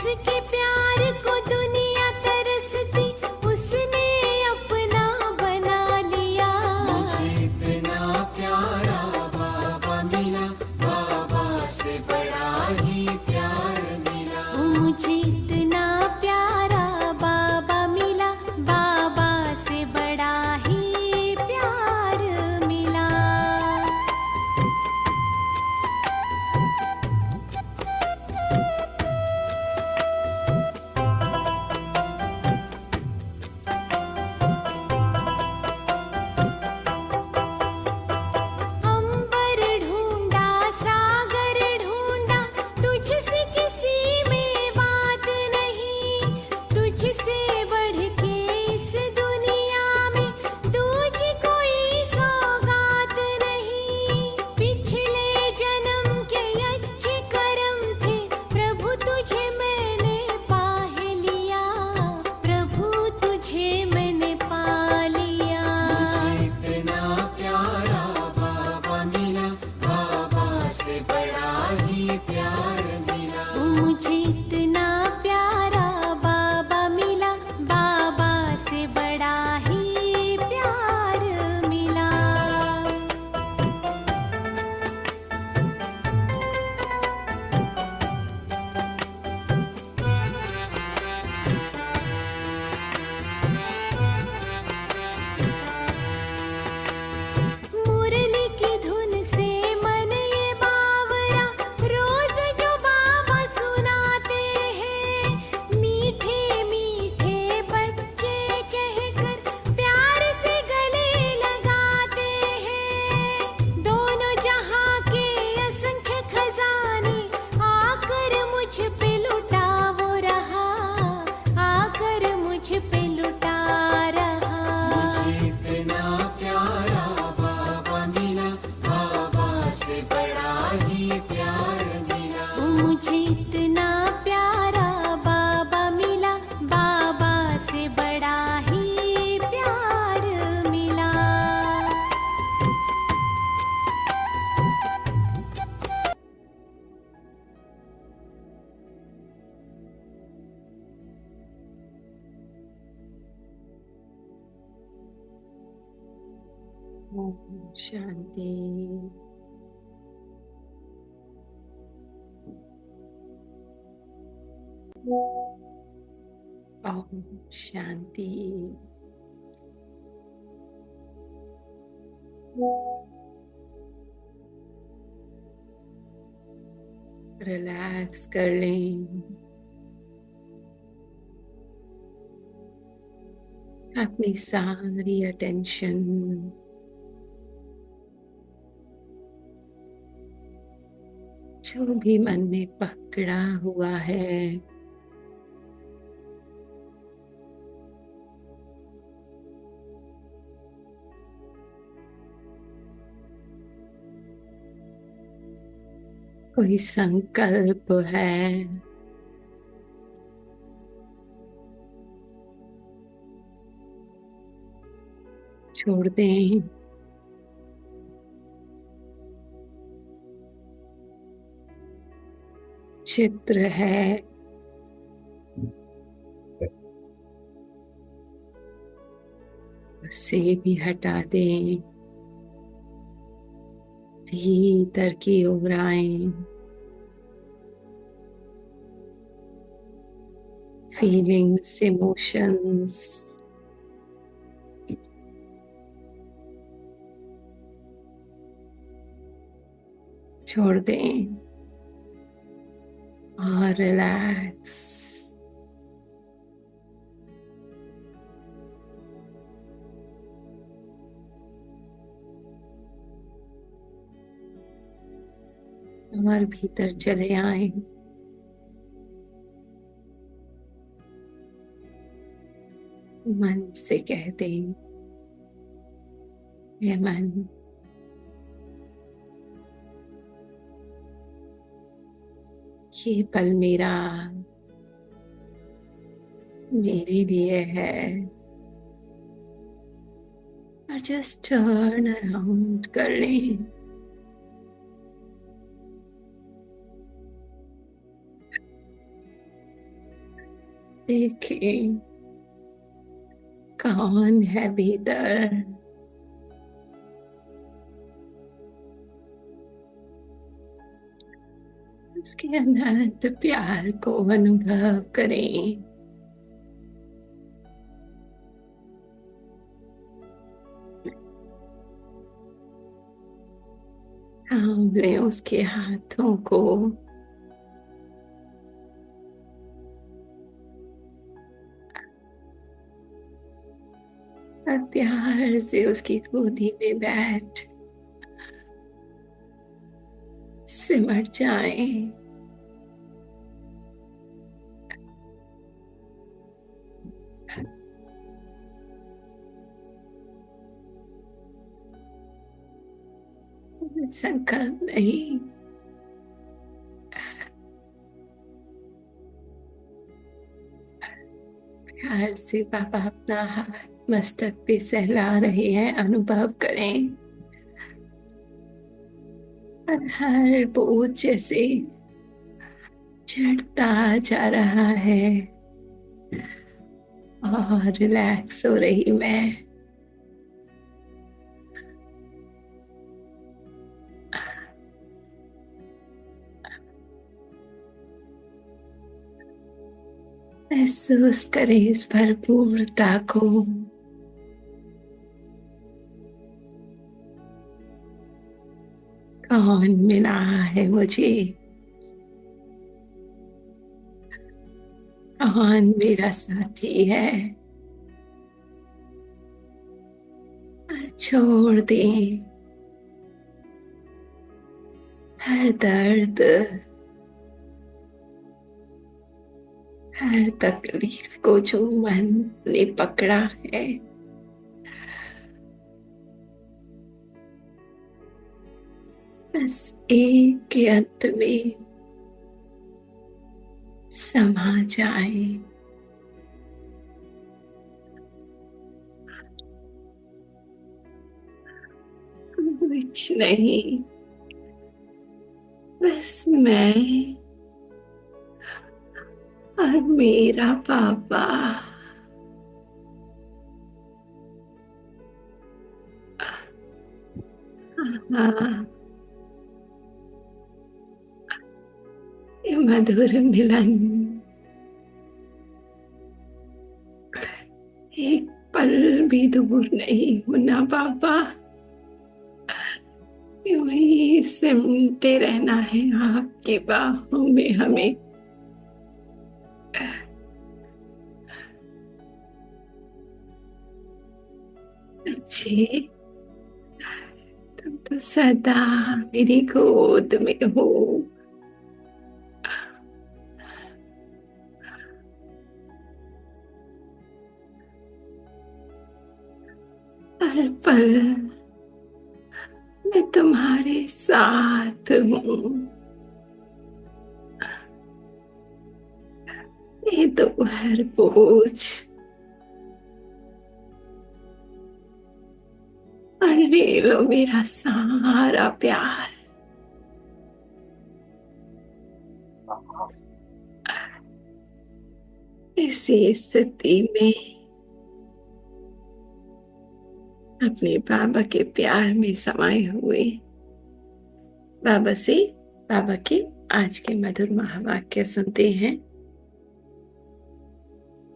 जिसके प्यार को दुनिया तरसती, उसने अपना बना लिया। मुझे इतना प्यारा बाबा मिला, बाबा से बड़ा ही प्यार मिला। मुझे इतना प्यारा बाबा मिला, बाबा से बड़ा ही प्यार मिला। अंबर ढूंढा, सागर ढूंढा, तुझसे किसी में बात नहीं। तुझसे बढ़ के इस दुनिया में तुझे कोई सौगात नहीं। पिछले जन्म के अच्छे कर्म थे प्रभु, तुझे मैंने पा लिया। प्रभु तुझे मैंने पा लिया। मुझे इतना प्यारा बाबा मिला, बाबा से बड़ा ही प्यार मिला। मुझे इतना प्यारा बाबा मिला, बाबा से बड़ा ही प्यार मिला। मुरली की धुन से मन ये बावरा, रोज जो बाबा सुनाते हैं। मीठे मीठे बच्चे कहकर प्यार से गले लगाते हैं। दोनों जहां के असंख्य खजाने आकर मुझ पे लुटा वो रहा, आकर मुझ पे लुटा रहा। मुझे इतना प्यारा बाबा मिला, बाबा से बड़ा ही प्यार मिला। मुझे इतना प्यारा बाबा मिला, बाबा से बड़ा ही प्यार मिला। ओम शांति। ओम शांति। रिलैक्स कर लें। अपनी सारी अटेंशन जो भी मन में पकड़ा हुआ है कोई संकल्प है, छोड़ दें। चित्र है, उसे भी हटा दें। भीतर की ओर आए। फीलिंग्स, इमोशंस छोड़ दें और रिलैक्स। और भीतर चले आए। मन से कह दें, ये मन ये पल मेरे लिए है। और जस्ट टर्न अराउंड कर लें। देखें कौन है भीतर। उसके अनंत प्यार को अनुभव करें। थाम लें उसके हाथों को और प्यार से उसकी गोदी में बैठ सिमट जाएं। संकल्प नहीं, प्यार से बाबा अपना हाथ मस्तक पे सहला रहे हैं, अनुभव करें। और हर बोझ जैसे चढ़ता जा रहा है और रिलैक्स हो रही मैं। महसूस करें इस भरपूरता को। कौन मिला है मुझे, कौन मेरा साथी है। और छोड़ दें हर दर्द, हर तकलीफ को जो मन ने पकड़ा है। बस एक के अंत में समा जाए। कुछ नहीं, बस मैं और मेरा पापा। हाँ, ये मधुर मिलन एक पल भी दूर नहीं होना पापा। यूं ही सिमटे रहना है आपकी बाहों में हमें। अच्छे, तुम तो सदा मेरी गोद में हो। हर पल मैं तुम्हारे साथ हूँ। ये तो हर बोझ और ले लो मेरा सारा प्यार। इसी स्थिति में अपने बाबा के प्यार में समाये हुए बाबा से बाबा के आज के मधुर महावाक्य सुनते हैं।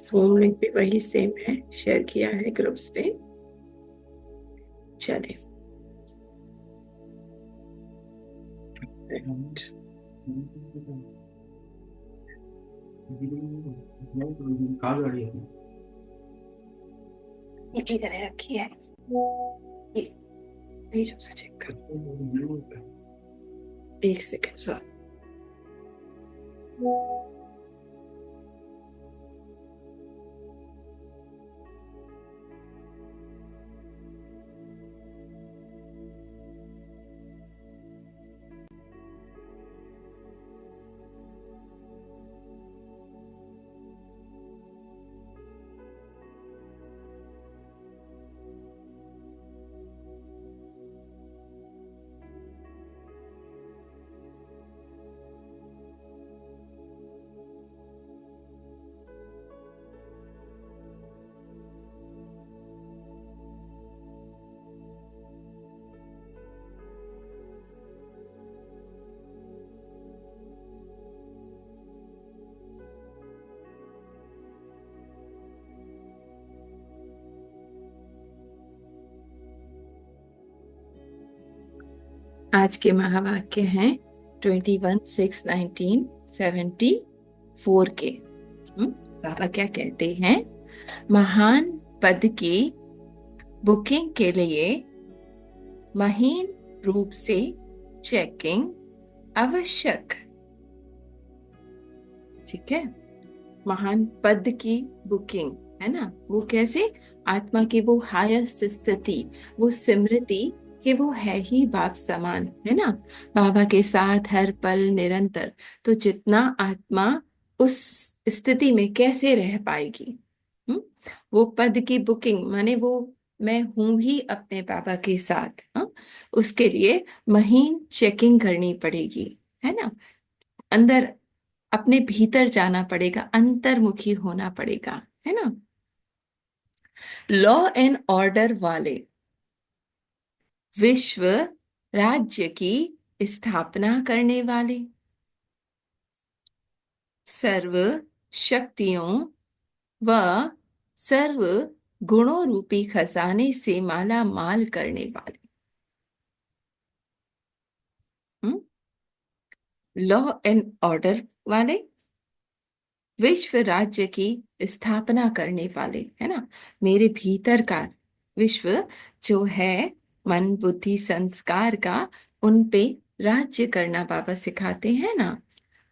ज़ूम लिंक भी वही सेम है, शेयर किया है ग्रुप्स पे। चले इसी तरह रखी है ये जो से चेक कर। एक सेकंड सर। आज के महावाक्य हैं 21/6/1974 के। बाबा क्या कहते हैं? महान पद की बुकिंग के लिए महीन रूप से चेकिंग आवश्यक। ठीक है, महान पद की बुकिंग है ना, वो कैसे? आत्मा की वो हाईएस्ट स्थिति, वो स्मृति कि वो है ही बाप समान, है ना, बाबा के साथ हर पल निरंतर। तो जितना आत्मा उस स्थिति में कैसे रह पाएगी? हम्म वो पद की बुकिंग माने वो मैं हूं ही अपने बाबा के साथ। उसके लिए महीन चेकिंग करनी पड़ेगी, है ना, अंदर अपने भीतर जाना पड़ेगा, अंतर्मुखी होना पड़ेगा, है ना। लॉ एंड ऑर्डर वाले विश्व राज्य की स्थापना करने वाले, सर्व शक्तियों व सर्व गुणों रूपी खजाने से माला माल करने वाले, लॉ एंड ऑर्डर वाले विश्व राज्य की स्थापना करने वाले, है ना। मेरे भीतर का विश्व जो है मन बुद्धि संस्कार का, उन पे राज्य करना बाबा सिखाते हैं ना।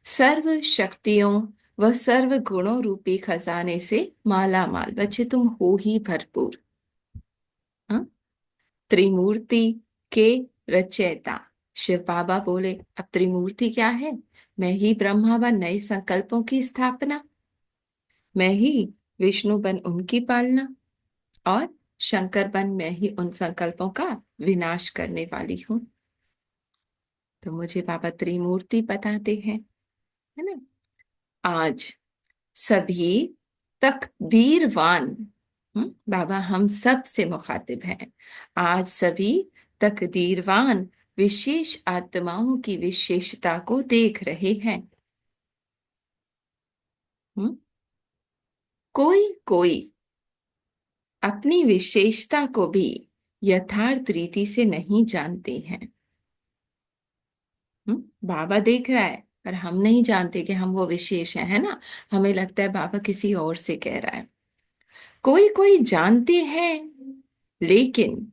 सर्व शक्तियों व सर्व गुणों रूपी खजाने से माला माल, बच्चे तुम हो ही भरपूर। हाँ? त्रिमूर्ति के रचयिता शिव बाबा बोले, अब त्रिमूर्ति क्या है? मैं ही ब्रह्मा व नए संकल्पों की स्थापना, मैं ही विष्णु बन उनकी पालना, और शंकर बन मैं ही उन संकल्पों का विनाश करने वाली हूं। तो मुझे बाबा त्रिमूर्ति बताते हैं, है ना। आज सभी तकदीरवान, बाबा हम सब से मुखातिब हैं। आज सभी तकदीरवान विशेष आत्माओं की विशेषता को देख रहे हैं। कोई कोई अपनी विशेषता को भी यथार्थ रीति से नहीं जानते हैं। बाबा देख रहा है पर हम नहीं जानते कि हम वो विशेष हैं, है ना। हमें लगता है बाबा किसी और से कह रहा है। कोई कोई जानते हैं लेकिन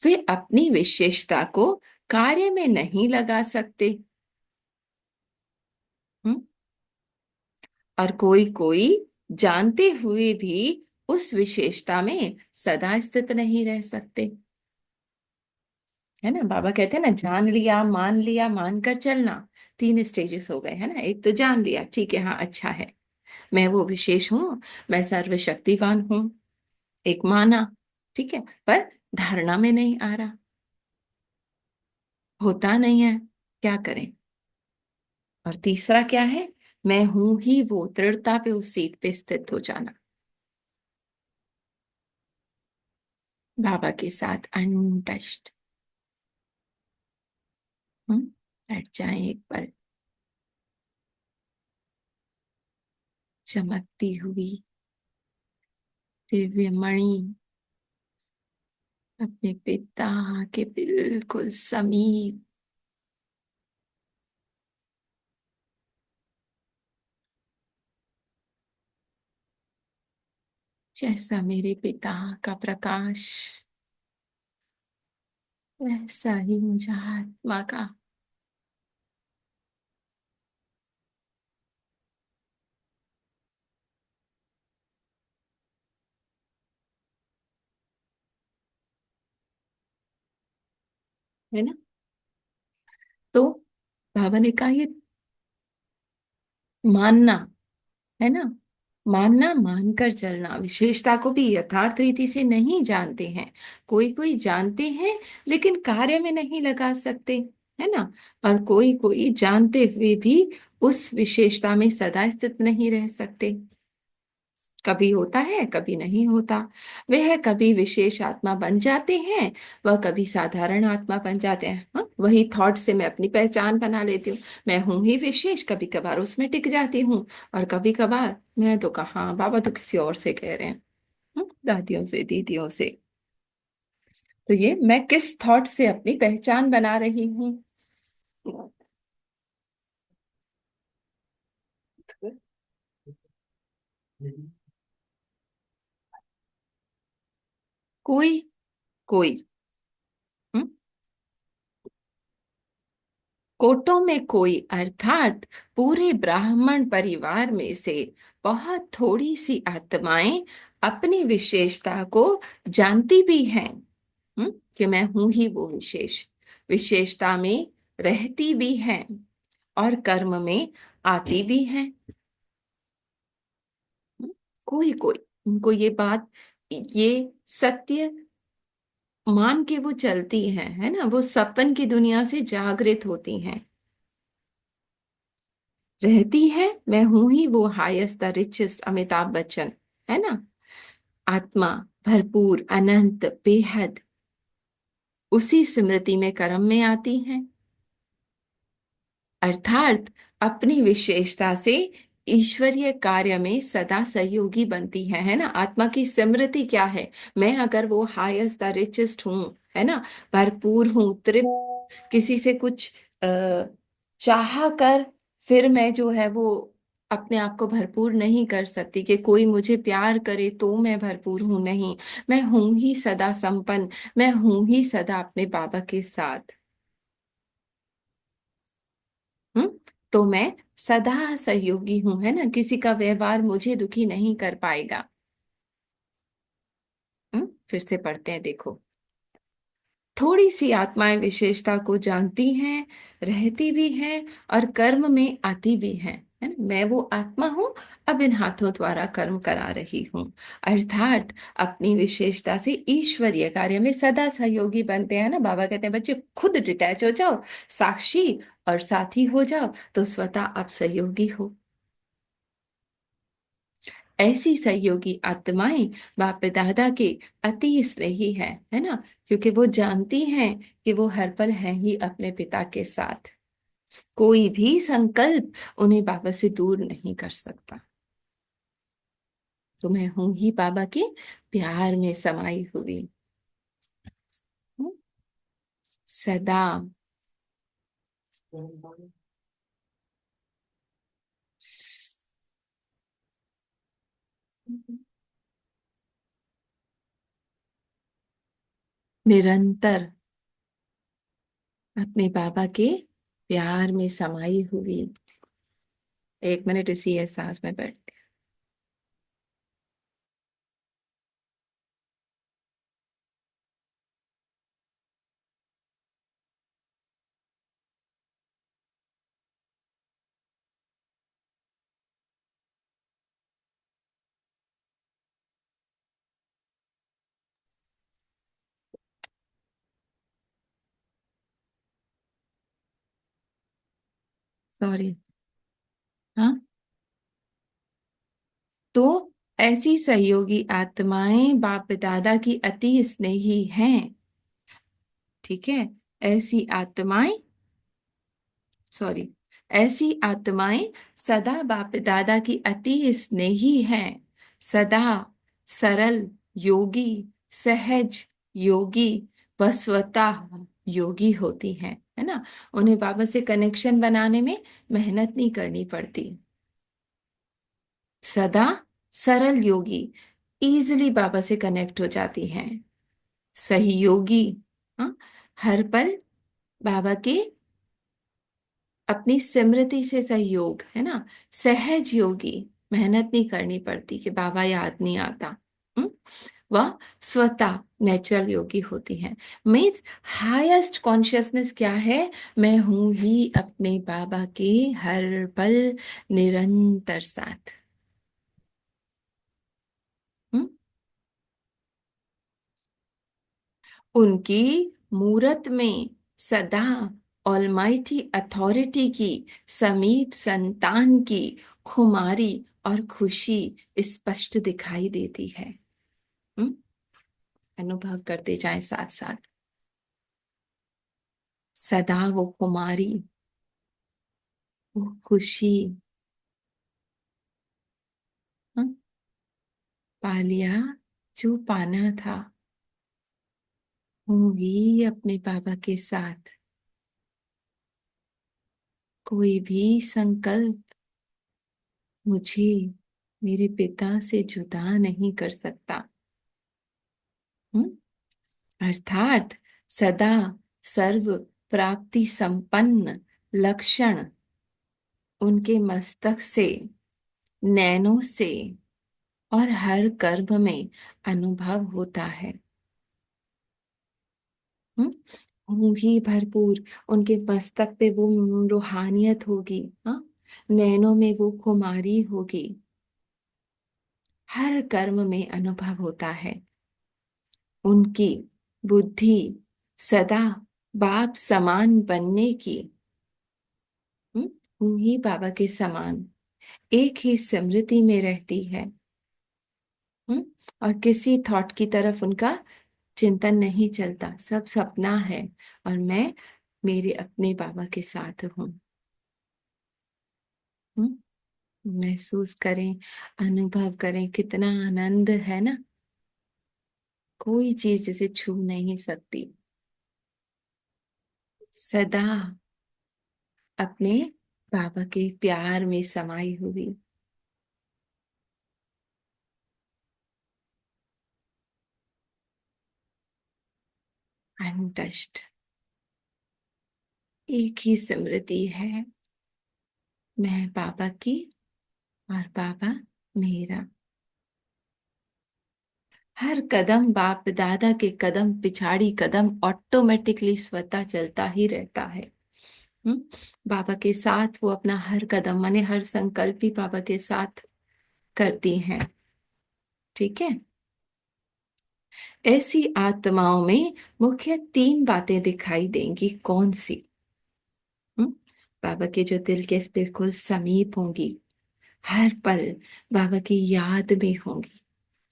वे अपनी विशेषता को कार्य में नहीं लगा सकते। हम्म और कोई कोई जानते हुए भी उस विशेषता में सदा स्थित नहीं रह सकते, है ना। बाबा कहते हैं ना, जान लिया मान कर चलना। 3 स्टेजेस हो गए, है ना। एक तो जान लिया, ठीक है, हाँ अच्छा है, मैं वो विशेष हूं, मैं सर्वशक्तिवान हूं। एक माना, ठीक है, पर धारणा में नहीं आ रहा, होता नहीं है, क्या करें। और तीसरा क्या है? मैं हूं ही वो, दृढ़ता पे उस सीट पे स्थित हो जाना, बाबा के साथ अनटच्ड। बैठ जाए एक पल, चमकती हुई दिव्य मणि अपने पिता के बिल्कुल समीप, जैसा मेरे पिता का प्रकाश, वैसा ही मुझे आत्मा का। है ना। तो बाबा ने कहा ये मानना, है ना, मानना, मानकर चलना। विशेषता को भी यथार्थ रीति से नहीं जानते हैं, कोई कोई जानते हैं लेकिन कार्य में नहीं लगा सकते, है ना। और कोई कोई जानते हुए भी उस विशेषता में सदा स्थित नहीं रह सकते, कभी होता है कभी नहीं होता। वह कभी विशेष आत्मा बन जाते हैं, वह कभी साधारण आत्मा बन जाते हैं। वही थॉट से मैं अपनी पहचान बना लेती हूँ, मैं हूं ही विशेष, कभी कभार उसमें टिक जाती हूँ, और कभी कभार मैं तो कहाँ, बाबा तो किसी और से कह रहे हैं, दादियों से दीदियों से। तो ये मैं किस थॉट से अपनी पहचान बना रही हूँ, कोई कोई। हम्म? कोटों में कोई अर्थात पूरे ब्राह्मण परिवार में से बहुत थोड़ी सी आत्माएं अपनी विशेषता को जानती भी हैं। कि मैं हूं ही वो विशेषता में रहती भी हैं और कर्म में आती भी हैं। हम्म, कोई कोई उनको ये बात, ये सत्य मान के वो चलती हैं, है ना, वो सपन की दुनिया से जागृत होती हैं। रहती है, मैं हूं ही वो highest the richest Amitabh Bachchan, है ना। आत्मा भरपूर अनंत बेहद उसी स्मृति में कर्म में आती हैं, अर्थात अपनी विशेषता से ईश्वरीय कार्य में सदा सहयोगी बनती है ना। आत्मा की स्मृति क्या है? मैं अगर वो हाईएस्ट द रिचेस्ट हूँ, है ना, भरपूर हूँ, तृप्त, किसी से कुछ चाह कर फिर मैं जो है वो अपने आप को भरपूर नहीं कर सकती कि कोई मुझे प्यार करे तो मैं भरपूर हूं, नहीं। मैं हूं ही सदा संपन्न, मैं हूं ही सदा अपने बाबा के साथ। हम्म। तो मैं सदा सहयोगी हूं, है ना, किसी का व्यवहार मुझे दुखी नहीं कर पाएगा। फिर से पढ़ते हैं, देखो। थोड़ी सी आत्माएं विशेषता को जानती हैं, रहती भी हैं और कर्म में आती भी हैं, है ना। मैं वो आत्मा हूं, अब इन हाथों द्वारा कर्म करा रही हूं, अर्थात अपनी विशेषता से ईश्वरीय कार्य में सदा सहयोगी बनते हैं ना। बाबा कहते हैं बच्चे खुद डिटैच हो जाओ, साक्षी और साथी हो जाओ, तो स्वतः आप सहयोगी हो। ऐसी सहयोगी आत्माएं बाप दादा के अति स्नेही है ना, क्योंकि वो जानती हैं कि वो हर पल हैं ही अपने पिता के साथ। कोई भी संकल्प उन्हें बाबा से दूर नहीं कर सकता। तो मैं हूं ही बाबा के प्यार में समाई हुई हूँ, सदा। निरंतर अपने बाबा के प्यार में समाई हुई। एक मिनट इसी एहसास में बैठ। सॉरी। हाँ, तो ऐसी सहयोगी आत्माएं बाप दादा की अति स्नेही हैं। ठीक है। ऐसी आत्माएं, सॉरी, ऐसी आत्माएं सदा बाप दादा की अति स्नेही हैं, सदा सरल योगी, सहज योगी व स्वतः योगी होती हैं, है ना। उन्हें बाबा से कनेक्शन बनाने में मेहनत नहीं करनी पड़ती। सदा सरल योगी, इजीली बाबा से कनेक्ट हो जाती हैं। सहयोगी, हाँ, हर पल बाबा के अपनी स्मृति से सहयोग, है ना। सहज योगी, मेहनत नहीं करनी पड़ती कि बाबा याद नहीं आता। हम्म? वह स्वतः नेचुरल योगी होती हैं। मीन्स हाईएस्ट कॉन्शियसनेस क्या है? मैं हूं ही अपने बाबा के हर पल निरंतर साथ। हम्म? उनकी मूरत में सदा ऑलमाइटी अथॉरिटी की समीप संतान की खुमारी और खुशी स्पष्ट दिखाई देती है। हम्म? अनुभव करते जाएं साथ साथ। सदा वो खुमारी, वो खुशी। हम्म? पा लिया जो पाना था, होंगी अपने बाबा के साथ। कोई भी संकल्प मुझे मेरे पिता से जुदा नहीं कर सकता। हम्म? अर्थात सदा सर्व प्राप्ति संपन्न लक्षण उनके मस्तक से, नैनों से और हर कर्म में अनुभव होता है। हम्म? वो ही भरपूर उनके मस्तक पे वो रूहानियत होगी। हाँ, नैनों में वो खुमारी होगी, हर कर्म में अनुभव होता है। उनकी बुद्धि सदा बाप समान बनने की, वो ही बाबा के समान एक ही स्मृति में रहती है। हम्म? और किसी थॉट की तरफ उनका चिंतन नहीं चलता, सब सपना है और मैं मेरे अपने बाबा के साथ हूँ। महसूस करें, अनुभव करें, कितना आनंद है ना। कोई चीज जिसे छू नहीं सकती, सदा अपने बाबा के प्यार में समाई हुई। अनटच्ड, एक ही स्मृति है, मैं बाबा की और बाबा मेरा। हर कदम बाप दादा के कदम पिछाड़ी कदम ऑटोमेटिकली स्वतः चलता ही रहता है। हम्म? बाबा के साथ वो अपना हर कदम माने हर संकल्प ही बाबा के साथ करती हैं। ठीक है। ऐसी आत्माओं में मुख्य तीन बातें दिखाई देंगी, कौन सी? हम्म? बाबा के जो दिल के बिल्कुल समीप होंगी, हर पल बाबा की याद में होंगी।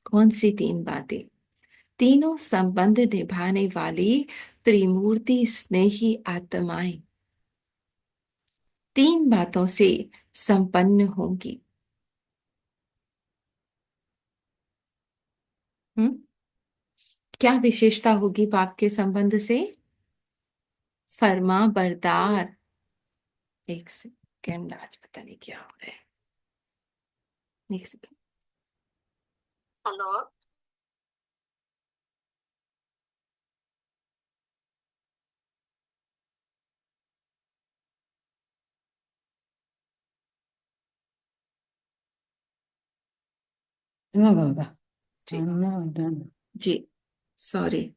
कौन सी तीन बातें? तीनों संबंध निभाने वाली त्रिमूर्ति स्नेही आत्माएं तीन बातों से संपन्न होंगी। हम्म? क्या विशेषता होगी बाप के संबंध से? फर्मा बरदार। एक सेकेंड, आज पता नहीं क्या हो रहा है। एक सेकेंड। हेलो। Nada, जी nada. जी, सॉरी।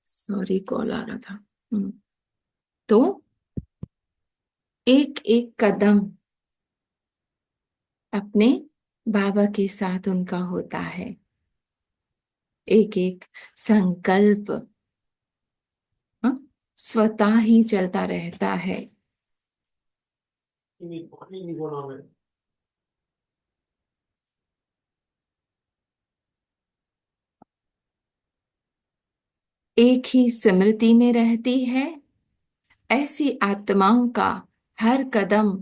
सॉरी, कॉल आ रहा था। तो एक एक कदम अपने बाबा के साथ उनका होता है, एक एक संकल्प हाँ, स्वतः ही चलता रहता है। एक ही स्मृति में रहती है। ऐसी आत्माओं का हर कदम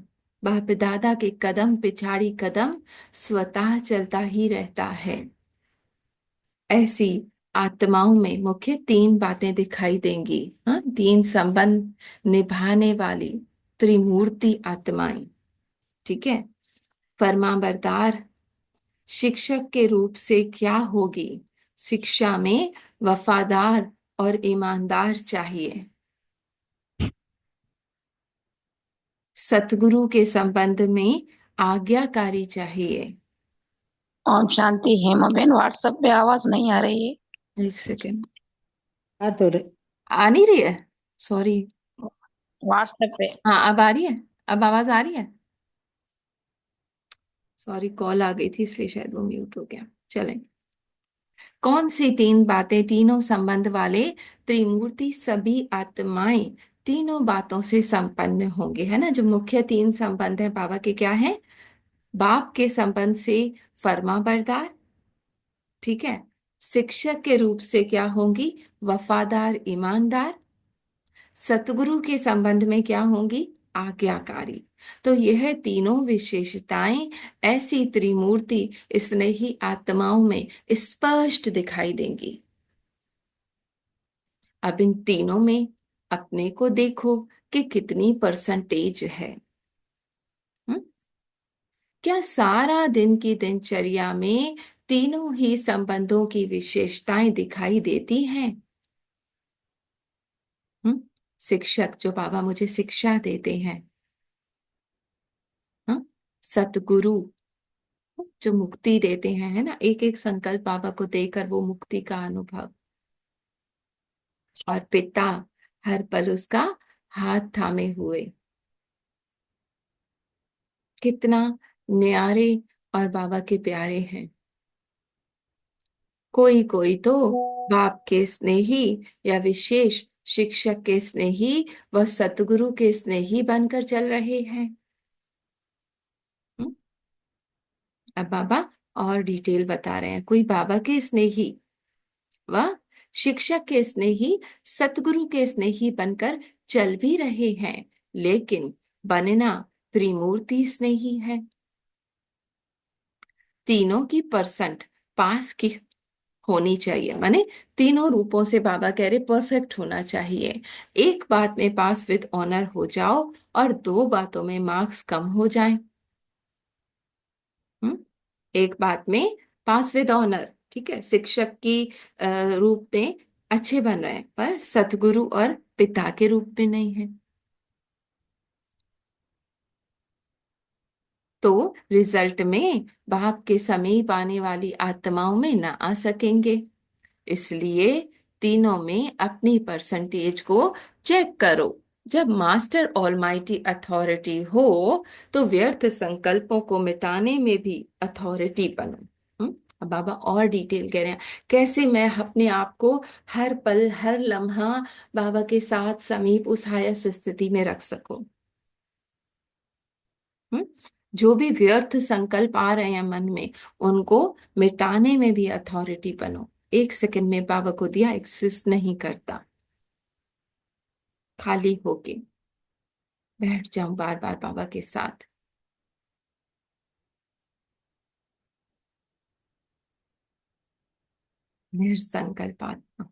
बाप दादा के कदम पिछाड़ी कदम स्वतः चलता ही रहता है। ऐसी आत्माओं में मुख्य तीन बातें दिखाई देंगी। हाँ, तीन संबंध निभाने वाली त्रिमूर्ति आत्माएं। ठीक है। फरमाबरदार शिक्षक के रूप से क्या होगी? शिक्षा में वफादार और ईमानदार चाहिए। सतगुरु के संबंध में आज्ञाकारी चाहिए। ओम शांति। हेमाबेन, व्हाट्सएप पे आवाज नहीं आ रही है। एक सेकेंड, Adore. आ नहीं रही है? सॉरी। व्हाट्सएप पे हाँ, अब आ रही है। अब आवाज आ रही है। सॉरी, कॉल आ गई थी इसलिए शायद वो म्यूट हो गया। चलें। कौन सी तीन बातें? तीनों संबंध वाले त्रिमूर्ति सभी आत्माएं तीनों बातों से संपन्न होंगे, है ना। जो मुख्य तीन संबंध है बाबा के, क्या है? बाप के संबंध से फर्मा बरदार, ठीक है। शिक्षक के रूप से क्या होंगी? वफादार, ईमानदार। सतगुरु के संबंध में क्या होंगी? आज्ञाकारी। तो यह तीनों विशेषताएं ऐसी त्रिमूर्ति स्नेही आत्माओं में स्पष्ट दिखाई देंगी। अब इन तीनों में अपने को देखो कि कितनी परसेंटेज है। हम्म? क्या सारा दिन की दिनचर्या में तीनों ही संबंधों की विशेषताएं दिखाई देती हैं? हम्म? शिक्षक जो बाबा मुझे शिक्षा देते हैं, हाँ? सतगुरु जो मुक्ति देते हैं, है ना, एक एक संकल्प बाबा को देकर वो मुक्ति का अनुभव, और पिता हर पल उसका हाथ थामे हुए, कितना न्यारे और बाबा के प्यारे हैं। कोई कोई तो बाप के स्नेही या विशेष शिक्षक के स्नेही व सतगुरु के स्नेही बनकर चल रहे हैं। हम्म? अब बाबा और डिटेल बता रहे हैं। कोई बाबा के स्नेही व शिक्षक के स्नेही, सतगुरु के स्नेही बनकर चल भी रहे हैं, लेकिन बनना त्रिमूर्ति स्नेही है। तीनों की परसेंट पास की होनी चाहिए, माने तीनों रूपों से बाबा कह रहे परफेक्ट होना चाहिए। एक बात में पास विद ऑनर हो जाओ और दो बातों में मार्क्स कम हो जाएं। हम्म? एक बात में पास विद ऑनर, ठीक है, शिक्षक की रूप में अच्छे बन रहे हैं, पर सतगुरु और पिता के रूप में नहीं है, तो रिजल्ट में बाप के समीप आने वाली आत्माओं में ना आ सकेंगे। इसलिए तीनों में अपनी परसेंटेज को चेक करो। जब मास्टर ऑलमाइटी अथॉरिटी हो तो व्यर्थ संकल्पों को मिटाने में भी अथॉरिटी बनो। अब बाबा और डिटेल कह रहे हैं कैसे मैं अपने आप को हर पल हर लम्हा बाबा के साथ समीप उस हायस्ट स्थिति में रख सकूं। हम्म? जो भी व्यर्थ संकल्प आ रहे हैं मन में, उनको मिटाने में भी अथॉरिटी बनो। एक सेकंड में बाबा को दिया एग्जिस्ट नहीं करता, खाली होके बैठ जाऊं बार बार बाबा के साथ। निसंकल्प आत्मा,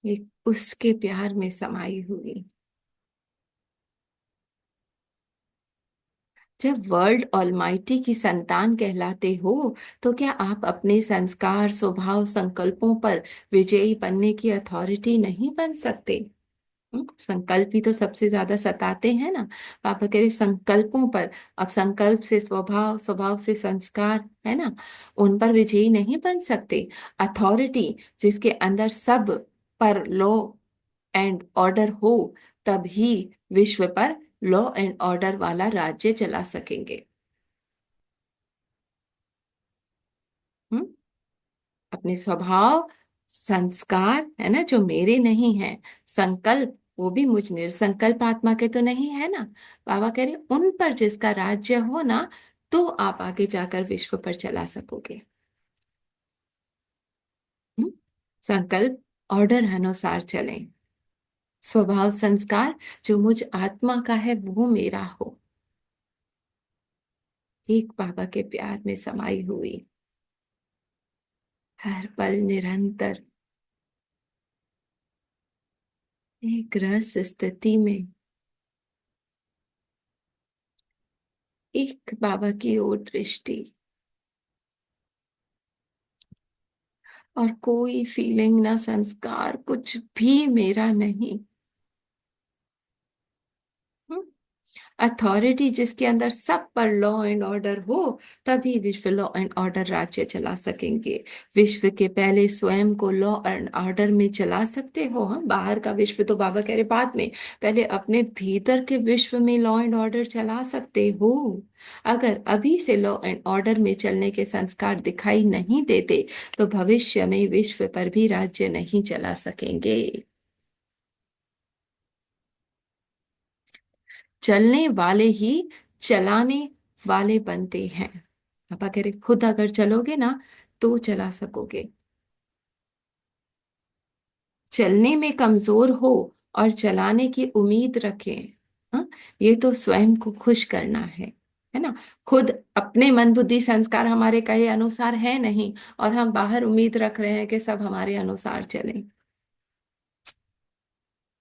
एक उसके प्यार में समाई हुई। जब वर्ल्ड ऑलमाइटी की संतान कहलाते हो, तो क्या आप अपने संस्कार स्वभाव संकल्पों पर विजयी बनने की अथॉरिटी नहीं बन सकते? संकल्प ही तो सबसे ज्यादा सताते हैं ना। पापा कह रहे संकल्पों पर, अब संकल्प से स्वभाव, स्वभाव से संस्कार, है ना, उन पर विजयी नहीं बन सकते। अथॉरिटी जिसके अंदर सब पर लॉ एंड ऑर्डर हो, तभी विश्व पर लॉ एंड ऑर्डर वाला राज्य चला सकेंगे। हम्म? अपने स्वभाव संस्कार, है ना, जो मेरे नहीं है, संकल्प वो भी मुझ निरसंकल्प आत्मा के तो नहीं है ना। बाबा कह रहे उन पर जिसका राज्य हो ना, तो आप आगे जाकर विश्व पर चला सकोगे। हम्म? संकल्प ऑर्डर अनुसार चलें, स्वभाव संस्कार जो मुझ आत्मा का है वो मेरा हो, एक बाबा के प्यार में समाई हुई, हर पल निरंतर एक रस स्थिति में, एक बाबा की ओर दृष्टि, और कोई फीलिंग ना संस्कार कुछ भी मेरा नहीं। अथॉरिटी जिसके अंदर सब पर लॉ एंड ऑर्डर हो, तभी विश्व लॉ एंड ऑर्डर राज्य चला सकेंगे। विश्व के पहले स्वयं को लॉ एंड ऑर्डर में चला सकते हो। हम बाहर का विश्व तो बाबा कह रहे बाद में, पहले अपने भीतर के विश्व में लॉ एंड ऑर्डर चला सकते हो। अगर अभी से लॉ एंड ऑर्डर में चलने के संस्कार दिखाई नहीं देते, तो भविष्य में विश्व पर भी राज्य नहीं चला सकेंगे। चलने वाले ही चलाने वाले बनते हैं। पापा कह रहे खुद अगर चलोगे ना तो चला सकोगे। चलने में कमजोर हो और चलाने की उम्मीद रखें, हाँ, ये तो स्वयं को खुश करना है है ना। खुद अपने मन बुद्धि संस्कार हमारे कहे अनुसार है नहीं, और हम बाहर उम्मीद रख रहे हैं कि सब हमारे अनुसार चले।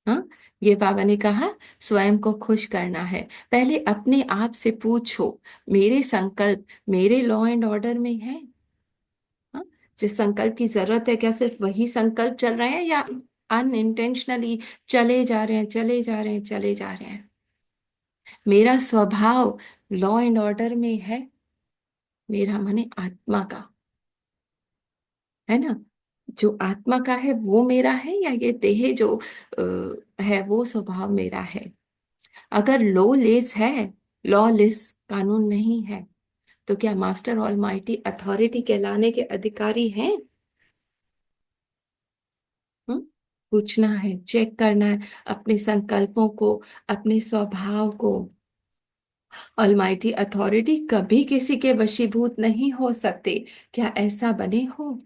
हाँ, ये बाबा ने कहा स्वयं को खुश करना है। पहले अपने आप से पूछो, मेरे संकल्प मेरे लॉ एंड ऑर्डर में है? हाँ, जिस संकल्प की जरूरत है क्या सिर्फ वही संकल्प चल रहे हैं, या अनइंटेंशनली चले जा रहे हैं, चले जा रहे हैं, चले जा रहे हैं? मेरा स्वभाव लॉ एंड ऑर्डर में है? मेरा माने आत्मा का, है ना। जो आत्मा का है वो मेरा है, या ये देह जो है वो स्वभाव मेरा है? अगर लॉलेस है, लॉलेस कानून नहीं है, तो क्या मास्टर ऑलमाइटी अथॉरिटी कहलाने के अधिकारी हैं? हम्म? पूछना है, चेक करना है अपने संकल्पों को, अपने स्वभाव को। ऑलमाइटी अथॉरिटी कभी किसी के वशीभूत नहीं हो सकते, क्या ऐसा बने हो?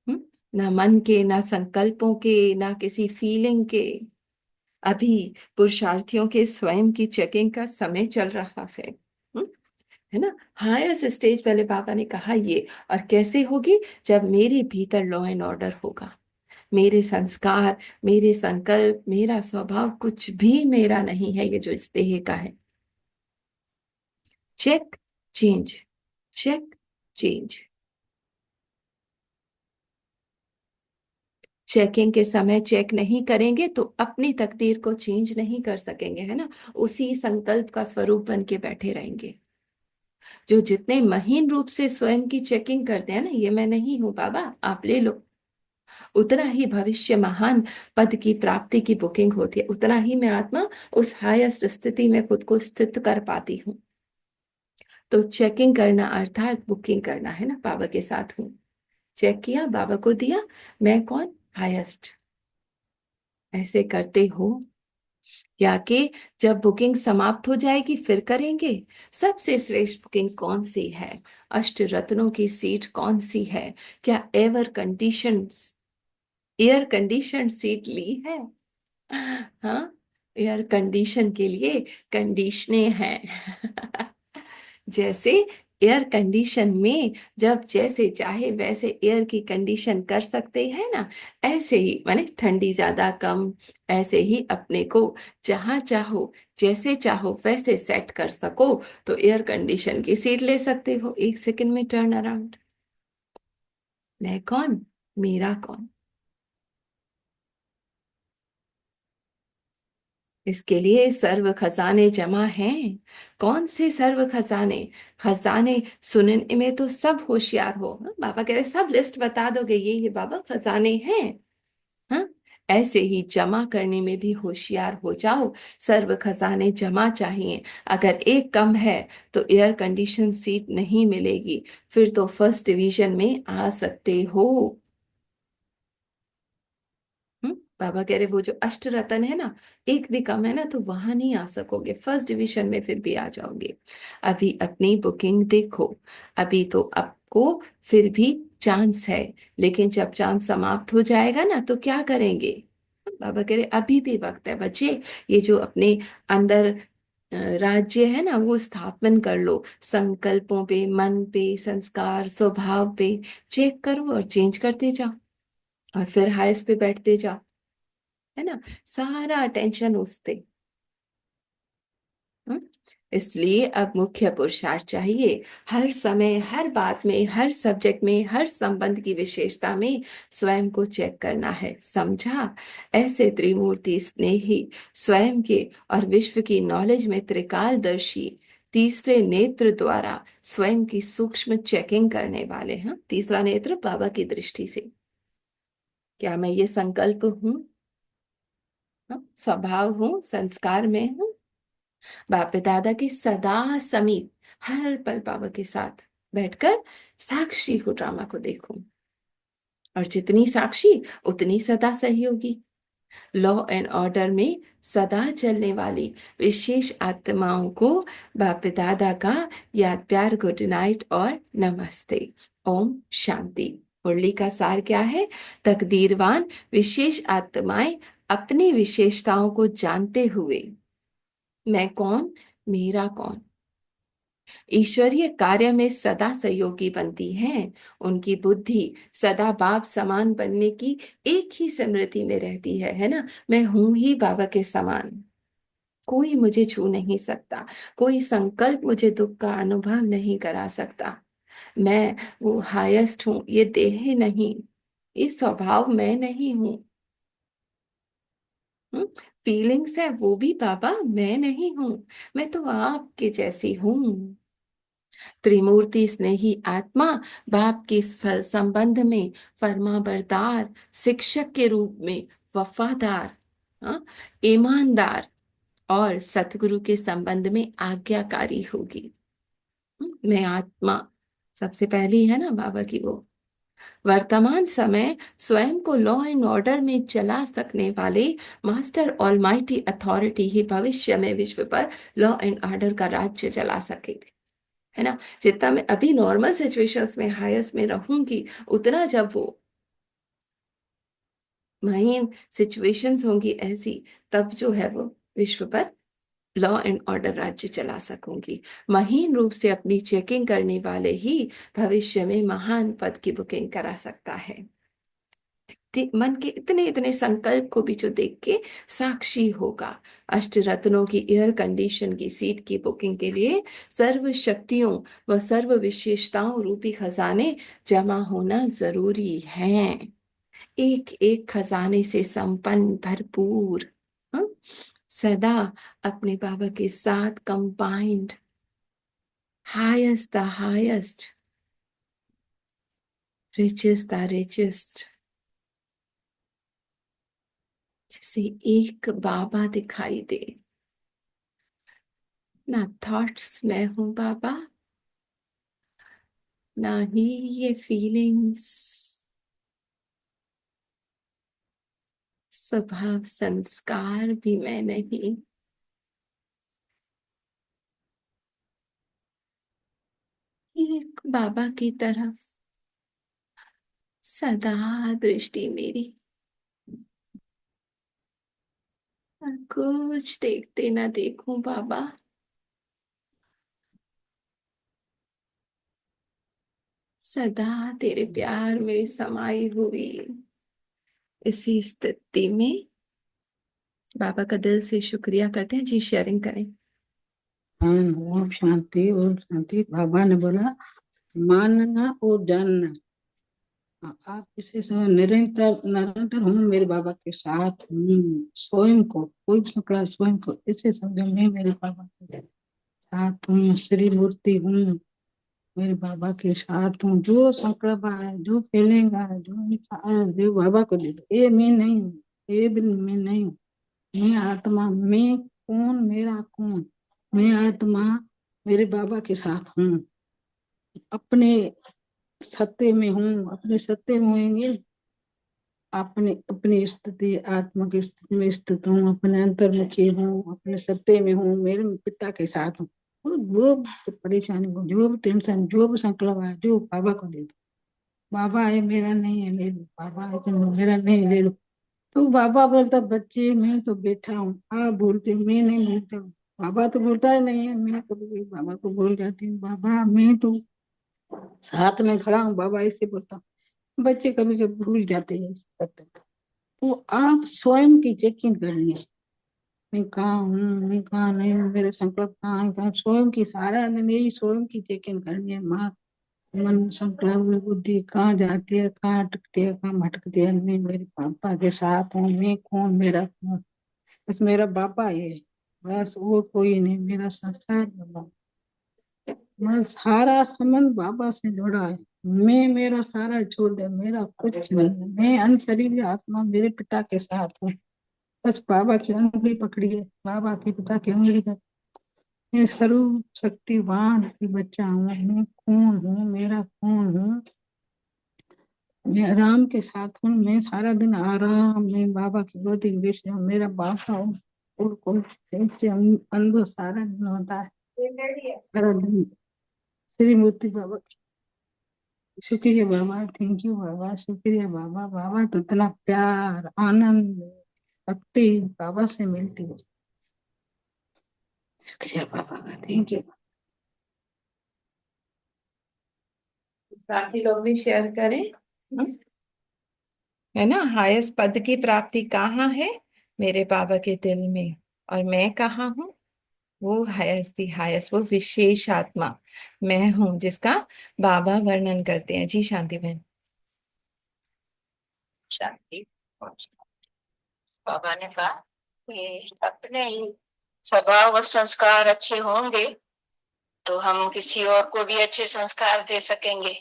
हम्म? ना मन के, ना संकल्पों के, ना किसी फीलिंग के। अभी पुरुषार्थियों के स्वयं की चेकिंग का समय चल रहा है। हम्म? है ना। हाईएस्ट स्टेज पहले बाबा ने कहा ये, और कैसे होगी? जब मेरे भीतर लॉ एंड ऑर्डर होगा। मेरे संस्कार, मेरे संकल्प, मेरा स्वभाव कुछ भी मेरा नहीं है, ये जो इस देह का है। Check, change, check, change. Checking के समय चेक नहीं करेंगे तो अपनी तकदीर को चेंज नहीं कर सकेंगे, है ना। उसी संकल्प का स्वरूप बन के बैठे रहेंगे। जो जितने महीन रूप से स्वयं की चेकिंग करते हैं ना, ये मैं नहीं हूं बाबा, आप ले लो, उतना ही भविष्य महान पद की प्राप्ति की बुकिंग होती है, उतना ही मैं आत्मा उस हाईएस्ट स्थिति में खुद को स्थित कर पाती हूँ। तो चेकिंग करना अर्थात बुकिंग करना, है ना। बाबा के साथ हूँ, चेक किया, बाबा को दिया, मैं कौन? हाईएस्ट। ऐसे करते हो, या कि जब बुकिंग समाप्त हो जाएगी फिर करेंगे? सबसे श्रेष्ठ बुकिंग कौन सी है? अष्ट रत्नों की सीट कौन सी है? क्या एयर कंडीशन सीट ली है? हाँ, एयर कंडीशन के लिए कंडीशने हैं। जैसे एयर कंडीशन में जब जैसे चाहे वैसे एयर की कंडीशन कर सकते हैं ना, ऐसे ही माने ठंडी ज्यादा कम, ऐसे ही अपने को जहां चाहो जैसे चाहो वैसे सेट कर सको, तो एयर कंडीशन की सीट ले सकते हो, 1 सेकंड में टर्न अराउंड। मैं कौन? मेरा कौन? इसके लिए सर्व खजाने जमा हैं। कौन से सर्व खजाने? खजाने सुनने में तो सब होशियार हो, हाँ? बाबा कह रहे सब लिस्ट बता दोगे, ये बाबा खजाने हैं। हाँ, ऐसे ही जमा करने में भी होशियार हो जाओ। सर्व खजाने जमा चाहिए। अगर एक कम है तो एयर कंडीशन सीट नहीं मिलेगी, फिर तो फर्स्ट डिवीजन में आ सकते हो। बाबा कह रहे वो जो अष्ट रत्न है ना, एक भी कम है ना, तो वहां नहीं आ सकोगे, फर्स्ट डिवीजन में फिर भी आ जाओगे। अभी अपनी बुकिंग देखो, अभी तो आपको फिर भी चांस है, लेकिन जब चांस समाप्त हो जाएगा ना तो क्या करेंगे? बाबा कह रहे अभी भी वक्त है बच्चे, ये जो अपने अंदर राज्य है ना वो स्थापन कर लो। संकल्पों पे, मन पे, संस्कार, स्वभाव पे चेक करो और चेंज करते जाओ, और फिर हाईएस्ट पे बैठते जाओ, है ना। सारा अटेंशन उस पे। हम्म? इसलिए अब मुख्य पुरुषार्थ चाहिए, हर समय, हर बात में, हर सब्जेक्ट में, हर संबंध की विशेषता में स्वयं को चेक करना है, समझा। ऐसे त्रिमूर्ति स्नेही, स्वयं के और विश्व की नॉलेज में त्रिकालदर्शी, तीसरे नेत्र द्वारा स्वयं की सूक्ष्म चेकिंग करने वाले हैं। तीसरा नेत्र बाबा की दृष्टि से, क्या मैं ये संकल्प हूँ? हाँ, स्वभाव हूँ, संस्कार में हूँ। बाप दादा के सदा समीप, हर पल बाबा के साथ बैठकर साक्षी को, ड्रामा को देखूं, और जितनी साक्षी उतनी सदा सहयोगी। लॉ एंड ऑर्डर में सदा चलने वाली विशेष आत्माओं को बाप दादा का याद, प्यार, गुड नाइट और नमस्ते। ओम शांति। मुरली का सार क्या है? तकदीरवान विशेष आत्माएं अपनी विशेषताओं को जानते हुए, मैं कौन? मेरा कौन। ईश्वरीय कार्य में सदा सहयोगी बनती हैं। उनकी बुद्धि सदा बाप समान बनने की एक ही स्मृति में रहती है ना। मैं हूं ही बाबा के समान। कोई मुझे छू नहीं सकता। कोई संकल्प मुझे दुख का अनुभव नहीं करा सकता। मैं वो हाईएस्ट हूं, ये देह नहीं, ये स्वभाव मैं नहीं हूं। फीलिंग्स है वो भी बाबा मैं नहीं हूं। मैं तो आपके जैसी हूं। त्रिमूर्ति स्नेही आत्मा बाप के संबंध में फर्माबरदार, शिक्षक के रूप में वफादार, हाँ, ईमानदार और सतगुरु के संबंध में आज्ञाकारी होगी। मैं आत्मा सबसे पहली है ना बाबा की वो। वर्तमान समय स्वयं को लॉ एंड ऑर्डर में चला सकने वाले मास्टर ऑलमाइटी अथॉरिटी ही भविष्य में विश्व पर लॉ एंड ऑर्डर का राज्य चला सकेगी, है ना। जितना मैं अभी नॉर्मल सिचुएशंस में हाईएस्ट में रहूंगी, उतना जब वो महीन सिचुएशंस होंगी ऐसी, तब जो है वो विश्व पर लॉ एंड ऑर्डर राज्य चला सकूंगी। महीन रूप से अपनी चेकिंग करने वाले ही भविष्य में महान पद की बुकिंग करा सकता है। मन के इतने इतने संकल्प को भी जो देख के साक्षी होगा। अष्ट रत्नों की एयर कंडीशन की सीट की बुकिंग के लिए सर्व शक्तियों व सर्व विशेषताओं रूपी खजाने जमा होना जरूरी है। एक एक खजाने से संपन्न भरपूर, हाँ? सदा अपने बाबा के साथ combined highest the highest, richest the richest, जिसे एक बाबा दिखाई दे। ना थॉट्स में हूं बाबा, ना ही ये फीलिंग्स, स्वभाव संस्कार भी मैं नहीं। एक बाबा की तरफ सदा दृष्टि मेरी, और कुछ देखते ना देखूं बाबा। सदा तेरे प्यार में समाई हुई इसी स्थिति में बाबा का दिल से शुक्रिया करते हैं। जी शेयरिंग करें। हाँ, ओम शांति ओम शांति। बाबा ने बोला मानना और जानना। आप इसे समय निरंतर निरंतर हूँ मेरे बाबा के साथ हूँ। स्वयं को कोई भी संकल्प स्वयं को इसे समझो, मैं मेरे बाबा के साथ हूँ। श्री मूर्ति हूँ, मेरे बाबा के साथ हूँ। जो संकल्प आए, जो फीलिंग आए, जो इच्छा आए, जो बाबा को दे दो। ये मैं नहीं हूँ, ये भी मैं नहीं हूँ। मैं आत्मा, मैं कौन, मेरा कौन। मैं आत्मा मेरे बाबा के साथ हूँ। अपने सत्य में हूँ, अपने सत्य में होंगे। अपने अपनी स्थिति, आत्मा की स्थिति में स्थित हूँ। अपने अंतर्मुखी हूँ, अपने सत्य में हूँ, मेरे पिता के साथ हूँ। जो भी परेशानी हो, जो भी टेंशन, जो भी संकल्प आए, जो बाबा को दे दो। बाबा है मेरा नहीं है, ले लो। बाबा है तो मेरा नहीं है, ले लो। तो बाबा बोलता बच्चे मैं तो बैठा हूँ, आप बोलते मैं नहीं बोलता हूँ। बाबा तो बोलता ही नहीं है, मैं कभी कभी बाबा को बोल जाती हूँ बाबा मैं तो साथ में खड़ा हूँ। बाबा ऐसे बोलता हूँ। बच्चे कभी कभी भूल जाते हैं। तो आप स्वयं की चेकिंग करनी है। मैं कहाँ हूँ, मैं कहाँ नहीं हूँ, मेरे संकल्प कहाँ है, कहाँ। स्वयं की सारा दिन यही स्वयं की चेकिंग करनी है। माँ मन संकल्प बुद्धि कहाँ जाती है, कहाँ अटकती है, कहाँ भटकती है। मैं मेरे पापा के साथ हूँ। मैं कौन, मेरा कौन। बस मेरा बाबा ही है, बस और कोई नहीं। मेरा संसार बाबा, बस सारा संबंध बाबा से जुड़ा है। मैं मेरा सारा छोड़ दे, मेरा कुछ नहीं है। मैं अनशरीर आत्मा मेरे पिता के साथ हूँ। बस बाबा की उंगली पकड़ी है, बाबा के पिता की उंगली पर। मैं सर्व शक्तिवान की बच्चा हूँ। मैं कौन हूँ, मेरा कौन हूँ। मैं आराम के साथ हूँ। मैं सारा दिन आराम में बाबा की गोदी में बैठ जाऊँ। मेरा बाबा हूँ और कोई ऐसे अनुभव सारा दिन होता है। सारा दिन श्री मूर्ति बाबा की शुक्रिया बाबा, थैंक यू बाबा, शुक्रिया बाबा। बाबा तो इतना प्यार आनंद शक्ति बाबा से मिलती है। शुक्रिया बाबा का, थैंक यू। बाकी लोग भी शेयर करें। है ना, हाईएस्ट पद की प्राप्ति कहाँ है? मेरे बाबा के दिल में। और मैं कहाँ हूँ? वो हाईएस्ट दी हाईएस्ट, वो विशेष आत्मा मैं हूँ जिसका बाबा वर्णन करते हैं। जी शांति बहन। शांति। बाबा ने कहा कि अपने ही स्वभाव और संस्कार अच्छे होंगे तो हम किसी और को भी अच्छे संस्कार दे सकेंगे।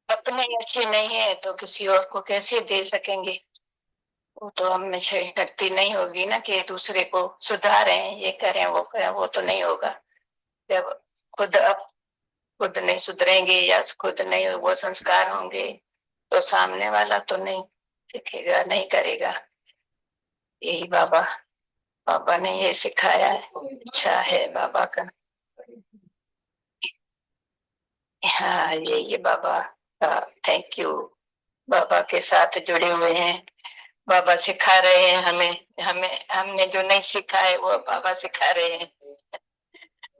अपने ही अच्छे नहीं है तो किसी और को कैसे दे सकेंगे? वो तो हम में शक्ति नहीं होगी ना कि दूसरे को सुधारें, ये करें वो करें, वो तो नहीं होगा। जब खुद खुद नहीं सुधरेंगे या खुद नहीं वो संस्कार होंगे तो सामने वाला तो नहीं सीखेगा, नहीं करेगा। यही बाबा बाबा ने ये सिखाया है। अच्छा है बाबा का। हाँ ये बाबा का थैंक यू। बाबा के साथ जुड़े हुए हैं, बाबा सिखा रहे हैं हमें। हमें हमने जो नहीं सीखा है वो बाबा सिखा रहे हैं।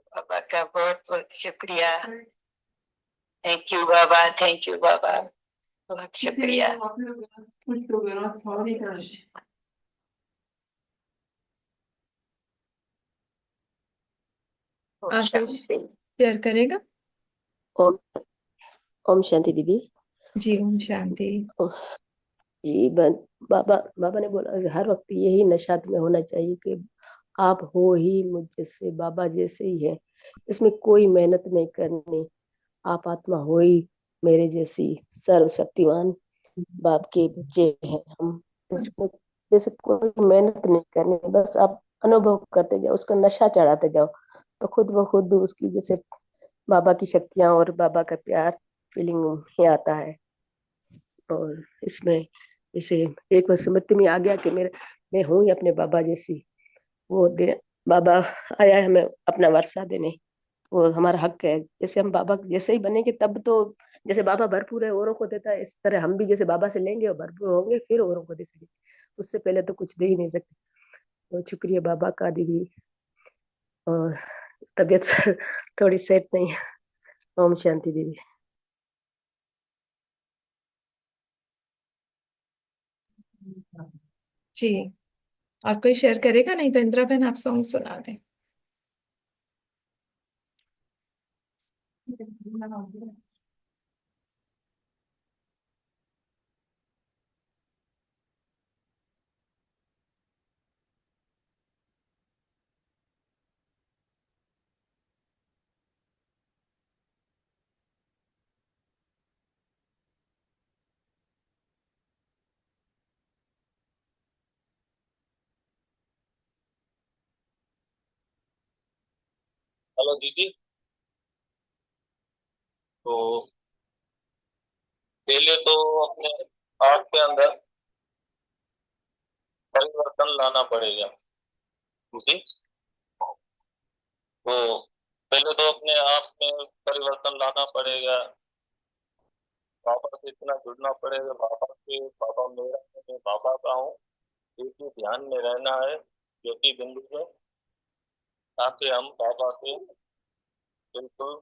बाबा का बहुत बहुत शुक्रिया। Thank you Baba, thank you Baba, बहुत शुक्रिया। और कोई शेयर करेगा? ओम ओम शांति दीदी। जी ओम शांति। जी बाबा बाबा ने बोला हर वक्त यही नशा में होना चाहिए कि आप हो ही मुझ जैसे, बाबा जैसे ही है, इसमें कोई मेहनत नहीं करनी। आप आत्मा हो ही मेरे जैसी, सर्वशक्तिमान बाप के बच्चे हैं हम। इसमें जैसे कोई मेहनत नहीं करनी, बस आप अनुभव करते जाओ, उसका नशा चढ़ाते जाओ तो खुद ब खुद उसकी जैसे बाबा की शक्तियां और बाबा का प्यार फीलिंग ही आता है। और इसमें जैसे एक बार स्मृति में आ गया कि मैं हूँ ही अपने बाबा जैसी। वो बाबा आया है हमें अपना वर्षा देने, वो हमारा हक है। जैसे हम बाबा जैसे ही बनेंगे तब तो, जैसे बाबा भरपूर है औरों को देता है, इस तरह हम भी जैसे बाबा से लेंगे और भरपूर होंगे फिर औरों को दे सकेंगे। उससे पहले तो कुछ दे ही नहीं सकते। तो शुक्रिया बाबा का दीदी। और तबीयत थोड़ी सेट नहीं है। ओम शांति दीदी। जी और कोई शेयर करेगा? नहीं तो इंदिरा बहन आप सॉन्ग सुना दें। हेलो दीदी। तो पहले तो अपने आप के अंदर परिवर्तन लाना पड़ेगा जी। तो पहले तो अपने आप में परिवर्तन लाना पड़ेगा, बाबा से इतना जुड़ना पड़ेगा, बाबा से, बाबा मेरा है, मैं बाबा का हूँ, एक ही ध्यान में रहना है ज्योति बिंदु में, ताकि हम बाबा से बिल्कुल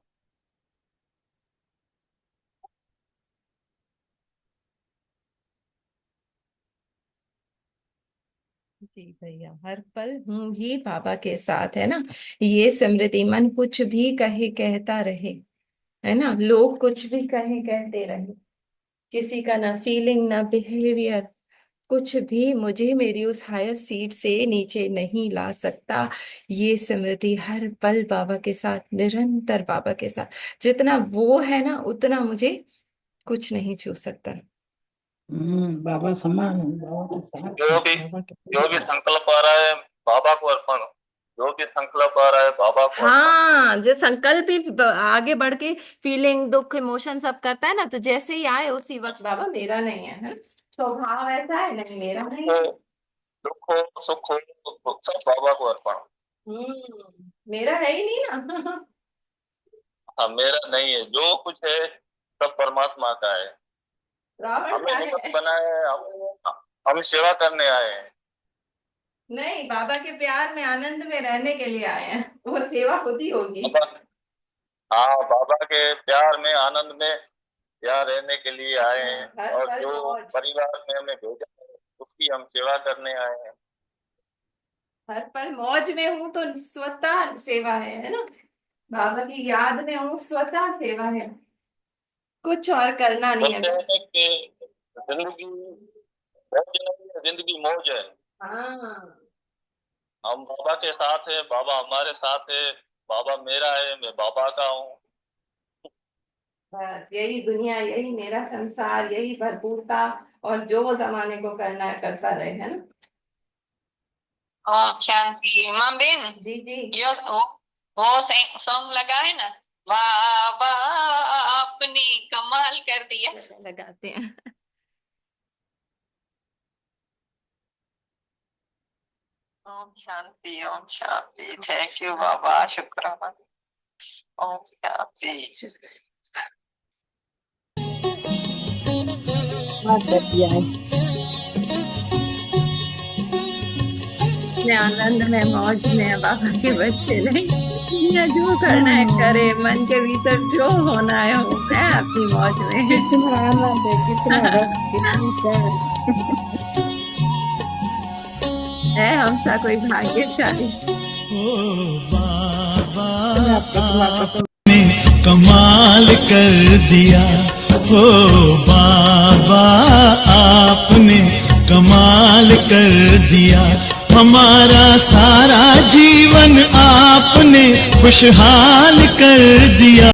जी भैया, हर पल हूँ ही बाबा के साथ, है ना। ये स्मृति, मन कुछ भी कहे कहता रहे, है ना, लोग कुछ भी कहे कहते रहे, किसी का ना फीलिंग ना बिहेवियर, कुछ भी मुझे मेरी उस हायर सीट से नीचे नहीं ला सकता। ये स्मृति हर पल बाबा के साथ, निरंतर बाबा के साथ, जितना वो है ना उतना मुझे कुछ नहीं छू सकता। बाबा समान हूँ, बाबा के साथ जो हूँ, भी बाबा के जो भी संकल्प आ रहा है बाबा को अर्पण, जो भी संकल्प आ रहा है बाबा को अर्पण। हाँ, जो संकल्प ही आगे बढ़ के फीलिंग दुख इमोशन सब करता है ना, तो जैसे ही आए उसी वक्त बाबा मेरा नहीं है, स्वभाव ऐसा है, नहीं मेरा नहीं तो है। दुख हो सुख हो सब बाबा को अर्पण। मेरा है ही नहीं ना। हाँ, मेरा नहीं है, जो कुछ है सब परमात्मा का है। रावण हमें का निमित्त है। बनाए हैं, हम सेवा करने आए हैं। नहीं, बाबा के प्यार में आनंद में रहने के लिए आए हैं, वो सेवा खुद ही होगी। हाँ, बाबा के प्यार में आनंद में यहाँ रहने के लिए आए हैं, हर और पल जो मौज। परिवार में हमें भेजा है उसकी हम सेवा करने आए हैं। हर पल मौज में हूँ तो स्वतः सेवा है ना। बाबा की याद में हूँ, स्वतः सेवा है, कुछ और करना नहीं बोलते है। हैं कि जिंदगी मौज नहीं है, जिंदगी मौज है। हाँ, हम बाबा के साथ है, बाबा हमारे साथ है, बाबा मेरा है, मैं बाबा का हूँ। बस यही दुनिया, यही मेरा संसार, यही भरपूरता, और जो जमाने को करना है करता रहे, है ना। ओम शांति। माँ बेन, जी जी। यो वो सॉन्ग लगा है ना, बाबा आपने कमाल कर दिया। लगाते हैं। ओम शांति, ओम शांति। थैंक यू बाबा, शुक्राना। ओम शांति। कर दिया है। अपने आनंद में, मौज में, बाबा के बच्चे नहीं, या जो करना है करे, मन के भीतर जो होना है हो, है अपनी मौज में। कितना आनंद है, कितना रस, कितनी प्यार। है हम सा कोई भाग्यशाली। आपने कमाल कर दिया, ओ बाबा आपने कमाल कर दिया। हमारा सारा जीवन आपने खुशहाल कर दिया।